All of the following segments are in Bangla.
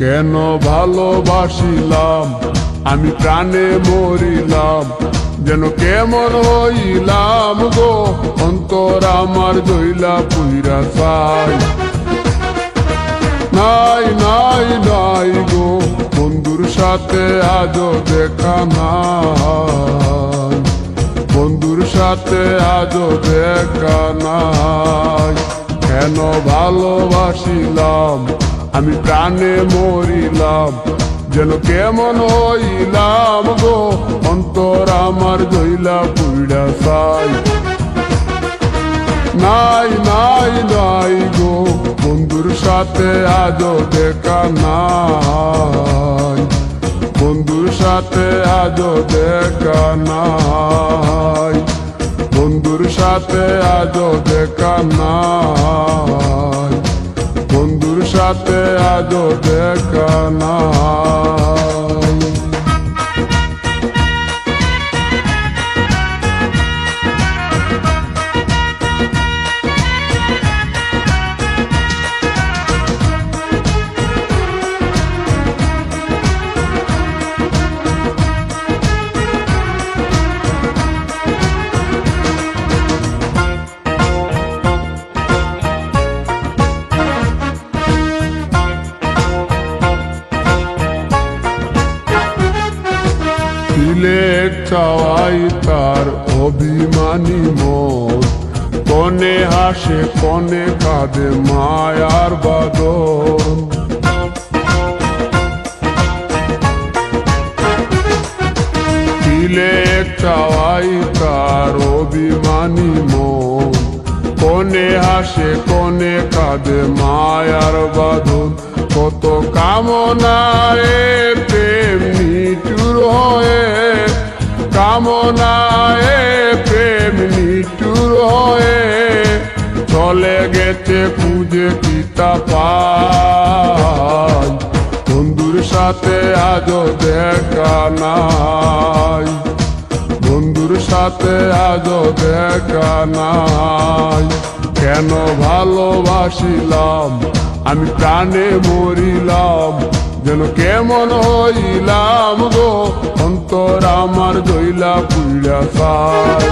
কেন ভালোবাসিলাম আমি প্রাণে মরিলাম, যেন কেমন হইলাম গো অন্তর আমার জইলা পুইরা চাই। নাই নাই নাই গো বন্ধুর সাথে আজও দেখা নাই, বন্ধুর সাথে আজও দেখা নাই। কেন ভালোবাসিলাম আমি প্রাণে মরিলাম, যেন কেমন হইলাম গো অন্তর আমার জইলা পুইরা চাই। নাই নাই নাই গো বন্ধুর সাথে আজও দেখা নাই, বন্ধুর সাথে আজও দেখা নাই, বন্ধুর সাথে আজও দেখা নাই, বন্ধুর সাথে আজও দেখা নাই। দিলে চাওয়াই তার অভিমানী মন, কনে হাসে কনে কাঁদে মায়ার বাদন। দিলে চাওয়াই তার অভিমানী মন, কনে হাসে কনে কাঁদে মায়ার বাদন। কত কামনায় প্রেম নিঠুর হয়ে, কামনায় প্রেম নিঠুর হয়ে চলে গেছে খুঁজে কিতা পাই। বন্ধুর সাথে আজও দেখা নাই, বন্ধুর সাথে আজও দেখা নাই। কেন ভালোবাসিলাম আমি প্রাণে মরিলাম, যেন কেমন হইলাম গো অন্তর আমার জইলা পুইরা চাই।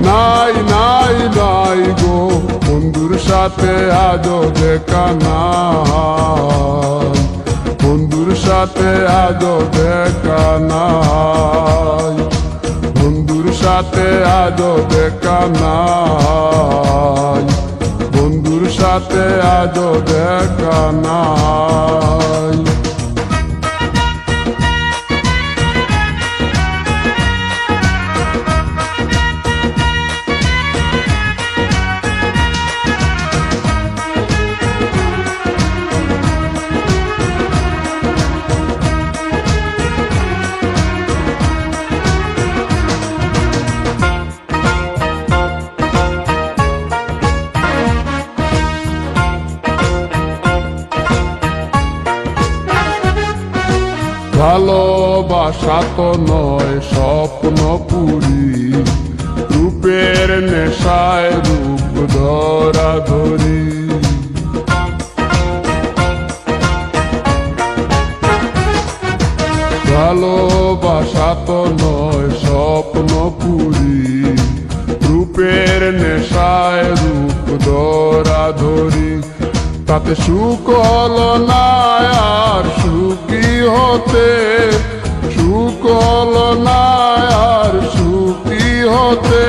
নাই নাই নাই গো বন্ধুর সাথে আজও দেখা নাই, বন্ধুর সাথে আজও দেখা নাই, বন্ধুর সাথে আজও দেখা নাই, বন্ধুর সাথে আজও দেখা নাই। ভালোবাসা তো নয় স্বপ্ন পুরি, রূপের নেশায় রূপ ধরা ধরি। ভালোবাসা তো নয় স্বপ্ন পুরি, রূপের নেশায় রূপ ধরা ধরি। তাতে সুখ হলো না আর সুখী হতে, সুখ হলো না আর সুখী হতে।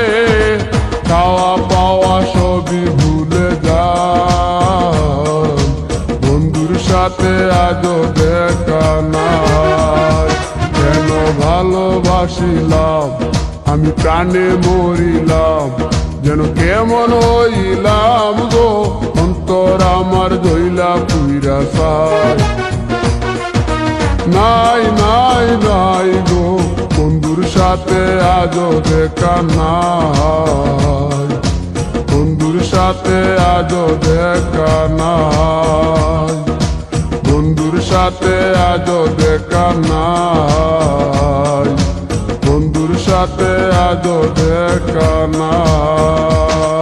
খাওয়া পাওয়া সবই ভুলে যায়, বন্ধুর সাথে আজও দেখা নাই। কেন ভালোবাসিলাম আমি প্রাণে মরিলাম, যেন কেমন হইলাম গো অন্তর আমার জইলা পুইরা চাই। নাই নাই নাই গো বন্ধুর সাথে আজও দেখা নাই, বন্ধুর সাথে আজও দেখা নাই, বন্ধুর সাথে আজও দেখা নাই, বন্ধুর সাথে আজও দেখা নাই।